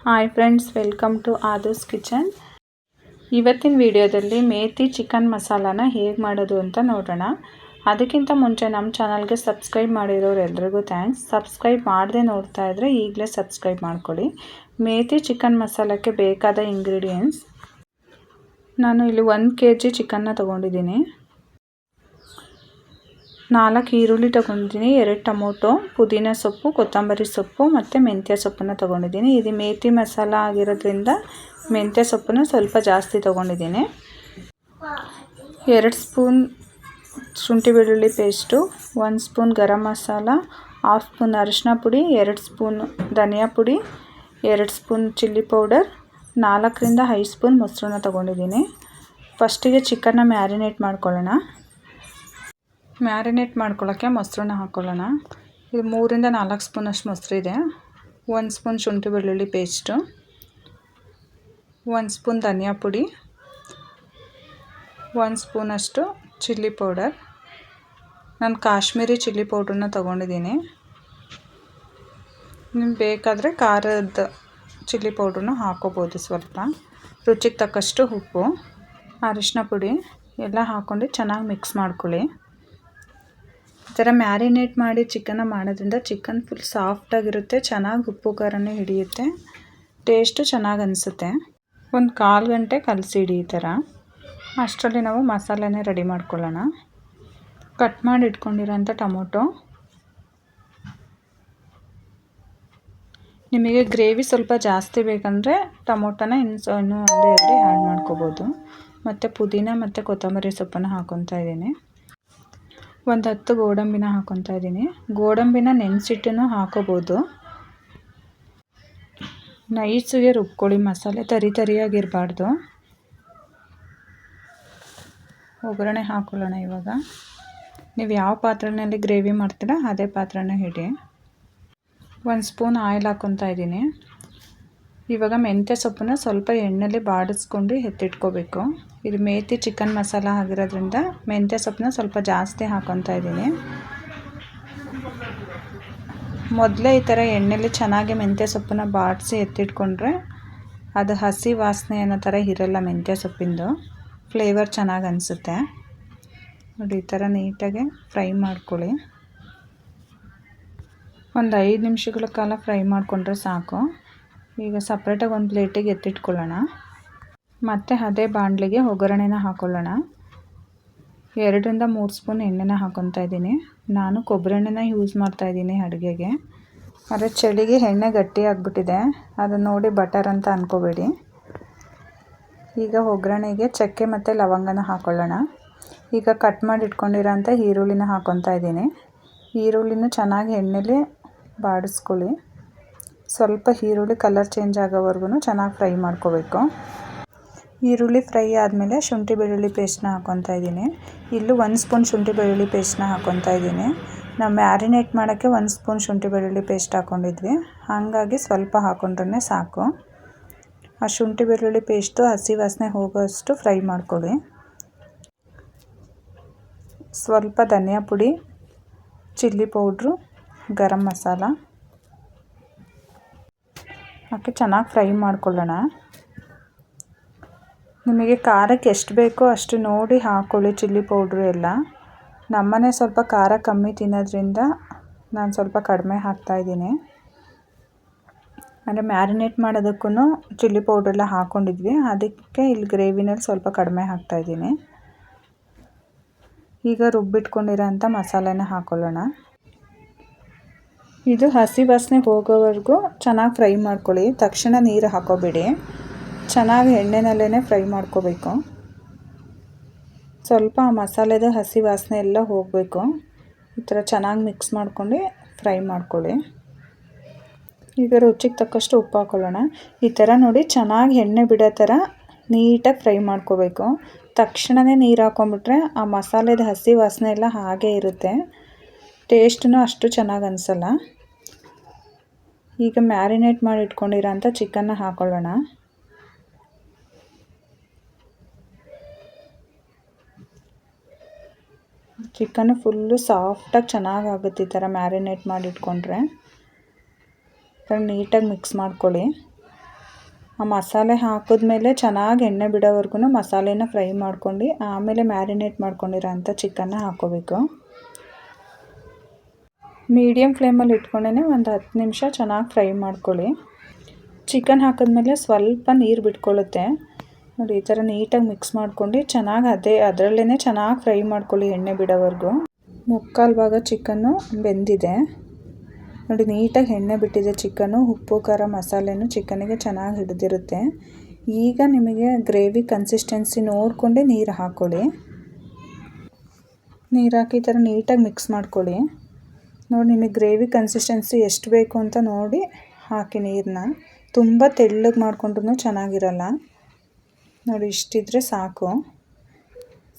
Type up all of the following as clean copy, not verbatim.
Hi friends, welcome to Aadu's kitchen. ಇವತ್ತಿನ ವಿಡಿಯೋದಲ್ಲಿ methi chicken ಮಸಾಲಾನ ಹೇಗೆ ಮಾಡೋದು ಅಂತ ನೋಡೋಣ. ಅದಕ್ಕಿಂತ ಮುಂಚೆ ನಮ್ಮ ಚಾನಲ್ಗೆ ಸಬ್ಸ್ಕ್ರೈಬ್ ಮಾಡಿರೋರು ಎಲ್ರಿಗೂ ಥ್ಯಾಂಕ್ಸ್. ಸಬ್ಸ್ಕ್ರೈಬ್ ಮಾಡದೆ ನೋಡ್ತಾ ಇದ್ದರೆ ಈಗಲೇ ಸಬ್ಸ್ಕ್ರೈಬ್ ಮಾಡ್ಕೊಳ್ಳಿ. ಮೇಥಿ ಚಿಕನ್ ಮಸಾಲಕ್ಕೆ ಬೇಕಾದ ಇಂಗ್ರೀಡಿಯೆಂಟ್ಸ್, ನಾನು ಇಲ್ಲಿ 1 kg ಚಿಕನ್ನ ತೊಗೊಂಡಿದ್ದೀನಿ. 4 ಈರುಳ್ಳಿ ತೊಗೊಂಡಿದ್ದೀನಿ, 2 ಟೊಮೊಟೊ, ಪುದೀನ ಸೊಪ್ಪು, ಕೊತ್ತಂಬರಿ ಸೊಪ್ಪು ಮತ್ತು ಮೆಂತ್ಯ ಸೊಪ್ಪನ್ನು ತೊಗೊಂಡಿದ್ದೀನಿ. ಇದು ಮೇಥಿ ಮಸಾಲ ಆಗಿರೋದ್ರಿಂದ ಮೆಂತ್ಯ ಸೊಪ್ಪನ್ನು ಸ್ವಲ್ಪ ಜಾಸ್ತಿ ತೊಗೊಂಡಿದ್ದೀನಿ. 2 ಸ್ಪೂನ್ ಶುಂಠಿ ಬೆಳ್ಳುಳ್ಳಿ paste, 1 spoon garam masala, 1/2 spoon ಅರಿಶಿನ ಪುಡಿ, 2 ಸ್ಪೂನ್ ಧನಿಯಾ ಪುಡಿ, 2 ಸ್ಪೂನ್ ಚಿಲ್ಲಿ ಪೌಡರ್, 4ರಿಂದ 5 ಸ್ಪೂನ್ ಮೊಸರನ್ನ ತೊಗೊಂಡಿದ್ದೀನಿ. ಫಸ್ಟಿಗೆ ಚಿಕನ್ನ ಮ್ಯಾರಿನೇಟ್ ಮಾಡ್ಕೊಳ್ಳೋಣ. ಮ್ಯಾರಿನೇಟ್ ಮಾಡ್ಕೊಳ್ಳೋಕ್ಕೆ ಮೊಸರನ್ನ ಹಾಕ್ಕೊಳ್ಳೋಣ. ಇದು 3ರಿಂದ 4 ಸ್ಪೂನಷ್ಟು ಮೊಸರಿದೆ. 1 ಸ್ಪೂನ್ ಶುಂಠಿ ಬೆಳ್ಳುಳ್ಳಿ ಪೇಸ್ಟು, 1 ಸ್ಪೂನ್ ಧನಿಯಾ ಪುಡಿ, 1 ಸ್ಪೂನಷ್ಟು ಚಿಲ್ಲಿ ಪೌಡರ್. ನಾನು ಕಾಶ್ಮೀರಿ ಚಿಲ್ಲಿ ಪೌಡ್ರನ್ನ ತೊಗೊಂಡಿದ್ದೀನಿ. ನಿಮ್ಗೆ ಬೇಕಾದರೆ ಖಾರದ ಚಿಲ್ಲಿ ಪೌಡ್ರನ್ನ ಹಾಕ್ಕೋಬೋದು. ಸ್ವಲ್ಪ ರುಚಿಗೆ ತಕ್ಕಷ್ಟು ಉಪ್ಪು, ಅರಿಶಿನ ಪುಡಿ ಎಲ್ಲ ಹಾಕ್ಕೊಂಡು ಚೆನ್ನಾಗಿ ಮಿಕ್ಸ್ ಮಾಡ್ಕೊಳ್ಳಿ. ಈ ಥರ ಮ್ಯಾರಿನೇಟ್ ಮಾಡಿ ಚಿಕನ್ನ ಮಾಡೋದ್ರಿಂದ ಚಿಕನ್ ಫುಲ್ ಸಾಫ್ಟಾಗಿರುತ್ತೆ, ಚೆನ್ನಾಗಿ ಉಪ್ಪು ಖಾರನೇ ಹಿಡಿಯುತ್ತೆ, ಟೇಸ್ಟು ಚೆನ್ನಾಗಿ ಅನಿಸುತ್ತೆ. ಒಂದು 1/4 ಗಂಟೆ ಕಲಸಿಡಿ ಈ ಥರ. ಅಷ್ಟರಲ್ಲಿ ನಾವು ಮಸಾಲೆನೇ ರೆಡಿ ಮಾಡ್ಕೊಳ್ಳೋಣ. ಕಟ್ ಮಾಡಿ ಇಟ್ಕೊಂಡಿರೋಂಥ ಟೊಮೊಟೊ, ನಿಮಗೆ ಗ್ರೇವಿ ಸ್ವಲ್ಪ ಜಾಸ್ತಿ ಬೇಕಂದರೆ ಟೊಮೊಟೊನ ಇನ್ನೂ 1-2 ಆ್ಯಡ್ ಮಾಡ್ಕೋಬೋದು. ಮತ್ತು ಪುದೀನ ಮತ್ತು ಕೊತ್ತಂಬರಿ ಸೊಪ್ಪನ್ನು ಹಾಕ್ಕೊತಾ ಇದ್ದೀನಿ. ಒಂದು 10 ಗೋಡಂಬಿನ ಹಾಕ್ಕೊತಾ ಇದ್ದೀನಿ. ಗೋಡಂಬಿನ ನೆನೆಸಿಟ್ಟು ಹಾಕೋಬೋದು. ನೈಸಿಗೆ ರುಬ್ಕೊಳ್ಳಿ, ಮಸಾಲೆ ತರಿಯಾಗಿರಬಾರ್ದು. ಒಗ್ಗರಣೆ ಹಾಕ್ಕೊಳ್ಳೋಣ. ಇವಾಗ ನೀವು ಯಾವ ಪಾತ್ರೆಯಲ್ಲಿ ಗ್ರೇವಿ ಮಾಡ್ತೀರಾ ಅದೇ ಪಾತ್ರೆನ ಹಿಡಿ. 1 ಸ್ಪೂನ್ ಆಯಿಲ್ ಹಾಕ್ಕೊತಾ ಇದ್ದೀನಿ. ಇವಾಗ ಮೆಂತ್ಯ ಸೊಪ್ಪನ್ನ ಸ್ವಲ್ಪ ಎಣ್ಣೆಲಿ ಬಾಡಿಸ್ಕೊಂಡು ಎತ್ತಿಟ್ಕೋಬೇಕು. ಇದು ಮೇಥಿ ಚಿಕನ್ ಮಸಾಲ ಆಗಿರೋದ್ರಿಂದ ಮೆಂತ್ಯ ಸೊಪ್ಪನ್ನ ಸ್ವಲ್ಪ ಜಾಸ್ತಿ ಹಾಕ್ಕೊತಾ ಇದ್ದೀನಿ. ಮೊದಲೇ ಈ ಥರ ಎಣ್ಣೆಲಿ ಚೆನ್ನಾಗಿ ಮೆಂತ್ಯ ಸೊಪ್ಪನ್ನ ಬಾಡಿಸಿ ಎತ್ತಿಟ್ಕೊಂಡ್ರೆ ಅದು ಹಸಿ ವಾಸನೆ ಅನ್ನೋ ಥರ ಇರಲ್ಲ. ಮೆಂತ್ಯ ಸೊಪ್ಪಿಂದು ಫ್ಲೇವರ್ ಚೆನ್ನಾಗಿ ಅನಿಸುತ್ತೆ. ನೋಡಿ, ಈ ಥರ ನೀಟಾಗಿ ಫ್ರೈ ಮಾಡ್ಕೊಳ್ಳಿ. ಒಂದು 5 ನಿಮಿಷಗಳ ಕಾಲ ಫ್ರೈ ಮಾಡಿಕೊಂಡ್ರೆ ಸಾಕು. ಈಗ ಸಪ್ರೇಟಾಗಿ ಒಂದು ಪ್ಲೇಟಿಗೆ ಎತ್ತಿಟ್ಕೊಳ್ಳೋಣ. ಮತ್ತು ಅದೇ ಬಾಣಲಿಗೆ ಒಗ್ಗರಣೆನ ಹಾಕ್ಕೊಳ್ಳೋಣ. 2ರಿಂದ 3 ಸ್ಪೂನ್ ಎಣ್ಣೆನ ಹಾಕ್ಕೊತಾ ಇದ್ದೀನಿ. ನಾನು ಕೊಬ್ಬರಿ ಎಣ್ಣೆನ ಯೂಸ್ ಮಾಡ್ತಾಯಿದ್ದೀನಿ ಅಡುಗೆಗೆ. ಆದರೆ ಚಳಿಗೆ ಎಣ್ಣೆ ಗಟ್ಟಿ ಆಗಿಬಿಟ್ಟಿದೆ, ಅದನ್ನು ನೋಡಿ ಬಟರ್ ಅಂತ ಅಂದ್ಕೋಬೇಡಿ. ಈಗ ಒಗ್ಗರಣೆಗೆ ಚಕ್ಕೆ ಮತ್ತು ಲವಂಗನ ಹಾಕ್ಕೊಳ್ಳೋಣ. ಈಗ ಕಟ್ ಮಾಡಿ ಇಟ್ಕೊಂಡಿರೋಂಥ ಈರುಳ್ಳಿನ ಹಾಕ್ಕೊತಾ ಇದ್ದೀನಿ. ಈರುಳ್ಳಿನ ಚೆನ್ನಾಗಿ ಎಣ್ಣೆಲಿ ಬಾಡಿಸ್ಕೊಳ್ಳಿ. ಸ್ವಲ್ಪ ಈರುಳ್ಳಿ ಕಲರ್ ಚೇಂಜ್ ಆಗೋವರೆಗೂ ಚೆನ್ನಾಗಿ ಫ್ರೈ ಮಾಡ್ಕೋಬೇಕು. ಈರುಳ್ಳಿ ಫ್ರೈ ಆದಮೇಲೆ ಶುಂಠಿ ಬೆಳ್ಳುಳ್ಳಿ ಪೇಸ್ಟನ್ನ ಹಾಕ್ಕೊತಾ ಇದ್ದೀನಿ. ಇಲ್ಲೂ 1 ಸ್ಪೂನ್ ಶುಂಠಿ ಬೆಳ್ಳುಳ್ಳಿ ಪೇಸ್ಟನ್ನ ಹಾಕ್ಕೊತಾ ಇದ್ದೀನಿ. ನಾವು ಮ್ಯಾರಿನೇಟ್ ಮಾಡೋಕ್ಕೆ 1 ಸ್ಪೂನ್ ಶುಂಠಿ ಬೆಳ್ಳುಳ್ಳಿ ಪೇಸ್ಟ್ ಹಾಕ್ಕೊಂಡಿದ್ವಿ, ಹಾಗಾಗಿ ಸ್ವಲ್ಪ ಹಾಕ್ಕೊಂಡ್ರೆ ಸಾಕು. ಆ ಶುಂಠಿ ಬೆಳ್ಳುಳ್ಳಿ ಪೇಸ್ಟು ಹಸಿ ವಾಸನೆ ಹೋಗೋಷ್ಟು ಫ್ರೈ ಮಾಡ್ಕೊಳ್ಳಿ. ಸ್ವಲ್ಪ ಧನಿಯಾ ಪುಡಿ, ಚಿಲ್ಲಿ ಪೌಡ್ರು, ಗರಂ ಮಸಾಲ ಹಾಕಿ ಚೆನ್ನಾಗಿ ಫ್ರೈ ಮಾಡ್ಕೊಳ್ಳೋಣ. ನಿಮಗೆ ಖಾರಕ್ಕೆ ಎಷ್ಟು ಬೇಕೋ ಅಷ್ಟು ನೋಡಿ ಹಾಕ್ಕೊಳ್ಳಿ ಚಿಲ್ಲಿ ಪೌಡ್ರು ಎಲ್ಲ. ನಮ್ಮನೆ ಸ್ವಲ್ಪ ಖಾರ ಕಮ್ಮಿ ತಿನ್ನೋದ್ರಿಂದ ನಾನು ಸ್ವಲ್ಪ ಕಡಿಮೆ ಹಾಕ್ತಾಯಿದ್ದೀನಿ. ಅಂದರೆ ಮ್ಯಾರಿನೇಟ್ ಮಾಡೋದಕ್ಕೂ ಚಿಲ್ಲಿ ಪೌಡ್ರೆಲ್ಲ ಹಾಕ್ಕೊಂಡಿದ್ವಿ, ಅದಕ್ಕೆ ಇಲ್ಲಿ ಗ್ರೇವಿನಲ್ಲಿ ಸ್ವಲ್ಪ ಕಡಿಮೆ ಹಾಕ್ತಾಯಿದ್ದೀನಿ. ಈಗ ರುಬ್ಬಿಟ್ಕೊಂಡಿರೋಂಥ ಮಸಾಲೆನ ಹಾಕ್ಕೊಳ್ಳೋಣ. ಇದು ಹಸಿ ವಾಸನೆ ಹೋಗೋವರೆಗೂ ಚೆನ್ನಾಗಿ ಫ್ರೈ ಮಾಡ್ಕೊಳ್ಳಿ. ತಕ್ಷಣ ನೀರು ಹಾಕೋಬೇಡಿ, ಚೆನ್ನಾಗಿ ಎಣ್ಣೆನಲ್ಲೇ ಫ್ರೈ ಮಾಡ್ಕೋಬೇಕು. ಸ್ವಲ್ಪ ಆ ಮಸಾಲೆದು ಹಸಿ ವಾಸನೆ ಎಲ್ಲ ಹೋಗಬೇಕು. ಈ ಥರ ಚೆನ್ನಾಗಿ ಮಿಕ್ಸ್ ಮಾಡ್ಕೊಂಡು ಫ್ರೈ ಮಾಡ್ಕೊಳ್ಳಿ. ಈಗ ರುಚಿಗೆ ತಕ್ಕಷ್ಟು ಉಪ್ಪು ಹಾಕ್ಕೊಳ್ಳೋಣ. ಈ ಥರ ನೋಡಿ ಚೆನ್ನಾಗಿ ಎಣ್ಣೆ ಬಿಡೋ ಥರ ನೀಟಾಗಿ ಫ್ರೈ ಮಾಡ್ಕೋಬೇಕು. ತಕ್ಷಣವೇ ನೀರು ಹಾಕ್ಕೊಂಬಿಟ್ರೆ ಆ ಮಸಾಲೆದು ಹಸಿ ವಾಸನೆ ಎಲ್ಲ ಹಾಗೇ ಇರುತ್ತೆ, ಟೇಸ್ಟೂ ಅಷ್ಟು ಚೆನ್ನಾಗಿ ಅನಿಸಲ್ಲ. ಈಗ ಮ್ಯಾರಿನೇಟ್ ಮಾಡಿ ಇಟ್ಕೊಂಡಿರೋಂಥ ಚಿಕನ್ನ ಹಾಕ್ಕೊಳ್ಳೋಣ. ಚಿಕನ್ನು ಫುಲ್ಲು ಸಾಫ್ಟಾಗಿ ಚೆನ್ನಾಗಾಗುತ್ತೆ ಈ ಥರ ಮ್ಯಾರಿನೇಟ್ ಮಾಡಿ ಇಟ್ಕೊಂಡ್ರೆ. ನೀಟಾಗಿ ಮಿಕ್ಸ್ ಮಾಡ್ಕೊಳ್ಳಿ. ಆ ಮಸಾಲೆ ಹಾಕಿದ್ಮೇಲೆ ಚೆನ್ನಾಗಿ ಎಣ್ಣೆ ಬಿಡೋವರೆಗೂ ಮಸಾಲೆನ ಫ್ರೈ ಮಾಡ್ಕೊಂಡು ಆಮೇಲೆ ಮ್ಯಾರಿನೇಟ್ ಮಾಡ್ಕೊಂಡಿರೋ ಅಂಥ ಚಿಕನ್ನ ಹಾಕ್ಕೋಬೇಕು. ಮೀಡಿಯಮ್ ಫ್ಲೇಮಲ್ಲಿ ಇಟ್ಕೊಂಡೇ ಒಂದು 10 ನಿಮಿಷ ಚೆನ್ನಾಗಿ ಫ್ರೈ ಮಾಡ್ಕೊಳ್ಳಿ. ಚಿಕನ್ ಹಾಕಿದ್ಮೇಲೆ ಸ್ವಲ್ಪ ನೀರು ಬಿಟ್ಕೊಳ್ಳುತ್ತೆ ನೋಡಿ. ಈ ಥರ ನೀಟಾಗಿ ಮಿಕ್ಸ್ ಮಾಡ್ಕೊಂಡು ಚೆನ್ನಾಗಿ ಅದರಲ್ಲೇ ಚೆನ್ನಾಗಿ ಫ್ರೈ ಮಾಡ್ಕೊಳ್ಳಿ ಎಣ್ಣೆ ಬಿಡೋವರೆಗೂ. ಮುಕ್ಕಾಲು ಭಾಗ ಚಿಕನ್ನು ಬೆಂದಿದೆ ನೋಡಿ. ನೀಟಾಗಿ ಎಣ್ಣೆ ಬಿಟ್ಟಿದೆ ಚಿಕನ್ನು. ಉಪ್ಪು ಖಾರ ಮಸಾಲೆನೂ ಚಿಕನ್ನಿಗೆ ಚೆನ್ನಾಗಿ ಹಿಡಿದಿರುತ್ತೆ. ಈಗ ನಿಮಗೆ ಗ್ರೇವಿ ಕನ್ಸಿಸ್ಟೆನ್ಸಿ ನೋಡಿಕೊಂಡೆ ನೀರು ಹಾಕ್ಕೊಳ್ಳಿ. ನೀರು ಹಾಕಿ ಈ ಥರ ನೀಟಾಗಿ ಮಿಕ್ಸ್ ಮಾಡ್ಕೊಳ್ಳಿ ನೋಡಿ. ನಿಮಗೆ ಗ್ರೇವಿ ಕನ್ಸಿಸ್ಟೆನ್ಸಿ ಎಷ್ಟು ಬೇಕು ಅಂತ ನೋಡಿ ಹಾಕಿ ನೀರನ್ನ. ತುಂಬ ತೆಳ್ಳಗೆ ಮಾಡ್ಕೊಂಡ್ರೂ ಚೆನ್ನಾಗಿರಲ್ಲ ನೋಡಿ. ಇಷ್ಟಿದ್ರೆ ಸಾಕು.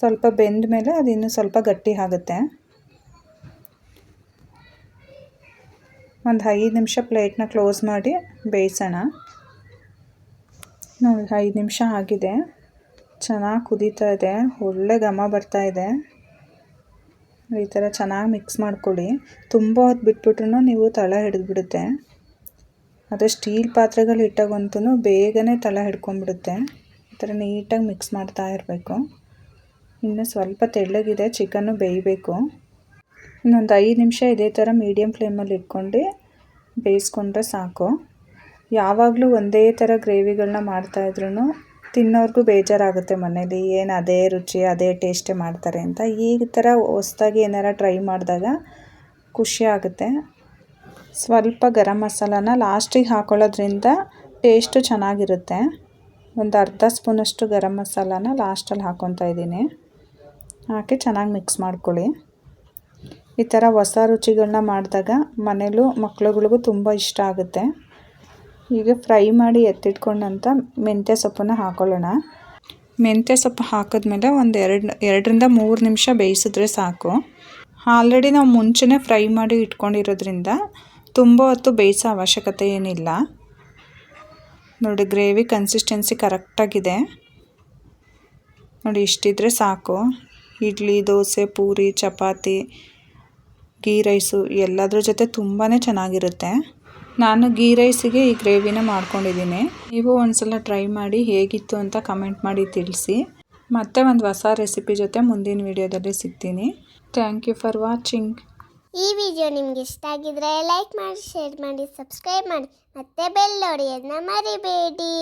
ಸ್ವಲ್ಪ ಬೆಂದ ಮೇಲೆ ಅದು ಇನ್ನೂ ಸ್ವಲ್ಪ ಗಟ್ಟಿ ಆಗುತ್ತೆ. ಒಂದು 5 ನಿಮಿಷ ಪ್ಲೇಟ್ನ ಕ್ಲೋಸ್ ಮಾಡಿ ಬೇಯಿಸೋಣ ನೋಡಿ. 5 ನಿಮಿಷ ಆಗಿದೆ. ಚೆನ್ನಾಗಿ ಕುದೀತಾ ಇದೆ, ಒಳ್ಳೆ ಘಮ ಬರ್ತಾ ಇದೆ. ಈ ಥರ ಚೆನ್ನಾಗಿ ಮಿಕ್ಸ್ ಮಾಡ್ಕೊಳ್ಳಿ. ತುಂಬ ಹೊತ್ತು ಬಿಟ್ಬಿಟ್ರೂ ನೀವು ತಳ ಹಿಡಿದ್ಬಿಡುತ್ತೆ. ಅದು ಸ್ಟೀಲ್ ಪಾತ್ರೆಗಳು ಇಟ್ಟಾಗಂತೂ ಬೇಗನೆ ತಳ ಹಿಡ್ಕೊಂಡ್ಬಿಡುತ್ತೆ. ಈ ಥರ ನೀಟಾಗಿ ಮಿಕ್ಸ್ ಮಾಡ್ತಾ ಇರಬೇಕು. ಇನ್ನು ಸ್ವಲ್ಪ ತೆಳ್ಳಗಿದೆ, ಚಿಕನ್ನು ಬೇಯಬೇಕು. ಇನ್ನೊಂದು 5 ನಿಮಿಷ ಇದೇ ಥರ ಮೀಡಿಯಮ್ ಫ್ಲೇಮಲ್ಲಿ ಇಟ್ಕೊಂಡು ಬೇಯಿಸ್ಕೊಂಡ್ರೆ ಸಾಕು. ಯಾವಾಗಲೂ ಒಂದೇ ಥರ ಗ್ರೇವಿಗಳನ್ನ ಮಾಡ್ತಾಯಿದ್ರೂ ತಿನ್ನೋರ್ಗೂ ಬೇಜಾರಾಗುತ್ತೆ ಮನೇಲಿ. ಏನು ಅದೇ ರುಚಿ ಅದೇ ಟೇಸ್ಟೇ ಮಾಡ್ತಾರೆ ಅಂತ. ಈ ಥರ ಹೊಸ್ದಾಗಿ ಏನಾರ ಟ್ರೈ ಮಾಡಿದಾಗ ಖುಷಿ ಆಗುತ್ತೆ. ಸ್ವಲ್ಪ ಗರಂ ಮಸಾಲಾನ ಲಾಸ್ಟಿಗೆ ಹಾಕೊಳ್ಳೋದ್ರಿಂದ ಟೇಸ್ಟು ಚೆನ್ನಾಗಿರುತ್ತೆ. ಒಂದು ಅರ್ಧ ಸ್ಪೂನಷ್ಟು ಗರಂ ಮಸಾಲಾನ ಲಾಸ್ಟಲ್ಲಿ ಹಾಕ್ಕೊತಾ ಇದ್ದೀನಿ. ಹಾಕಿ ಚೆನ್ನಾಗಿ ಮಿಕ್ಸ್ ಮಾಡ್ಕೊಳ್ಳಿ. ಈ ಥರ ಹೊಸ ರುಚಿಗಳನ್ನ ಮಾಡಿದಾಗ ಮನೇಲೂ ಮಕ್ಳುಗಳಿಗೂ ತುಂಬ ಇಷ್ಟ ಆಗುತ್ತೆ. ಈಗ ಫ್ರೈ ಮಾಡಿ ಎತ್ತಿಟ್ಕೊಂಡಂಥ ಮೆಂತ್ಯ ಸೊಪ್ಪನ್ನು ಹಾಕ್ಕೊಳ್ಳೋಣ. ಮೆಂತ್ಯ ಸೊಪ್ಪು ಹಾಕಿದ್ಮೇಲೆ ಒಂದು 2ರಿಂದ 3 ನಿಮಿಷ ಬೇಯಿಸಿದ್ರೆ ಸಾಕು. ಆಲ್ರೆಡಿ ನಾವು ಮುಂಚೆನೇ ಫ್ರೈ ಮಾಡಿ ಇಟ್ಕೊಂಡಿರೋದ್ರಿಂದ ತುಂಬ ಹೊತ್ತು ಬೇಯಿಸೋ ಅವಶ್ಯಕತೆ ಏನಿಲ್ಲ ನೋಡಿ. ಗ್ರೇವಿ ಕನ್ಸಿಸ್ಟೆನ್ಸಿ ಕರೆಕ್ಟಾಗಿದೆ ನೋಡಿ. ಇಷ್ಟಿದ್ರೆ ಸಾಕು. ಇಡ್ಲಿ, ದೋಸೆ, ಪೂರಿ, ಚಪಾತಿ, ಗೀ ರೈಸು ಎಲ್ಲದ್ರ ಜೊತೆ ತುಂಬಾ ಚೆನ್ನಾಗಿರುತ್ತೆ. ನಾನು ಗೀ ರೈಸಿಗೆ ಈ ಗ್ರೇವಿನ ಮಾಡ್ಕೊಂಡಿದ್ದೀನಿ. ನೀವು ಒಂದ್ಸಲ ಟ್ರೈ ಮಾಡಿ ಹೇಗಿತ್ತು ಅಂತ ಕಮೆಂಟ್ ಮಾಡಿ ತಿಳಿಸಿ. ಮತ್ತೆ ಒಂದು ಹೊಸ ರೆಸಿಪಿ ಜೊತೆ ಮುಂದಿನ ವಿಡಿಯೋದಲ್ಲಿ ಸಿಗ್ತೀನಿ. Thank you for watching. ಈ ವಿಡಿಯೋ ನಿಮಗೆ ಇಷ್ಟ ಆಗಿದ್ರೆ ಲೈಕ್ ಮಾಡಿ, ಶೇರ್ ಮಾಡಿ, ಸಬ್ಸ್ಕ್ರೈಬ್ ಮಾಡಿ, ಮತ್ತೆ ಬೆಲ್ ಹೊಡೆಯೋದನ್ನ ಮರಿಬೇಡಿ.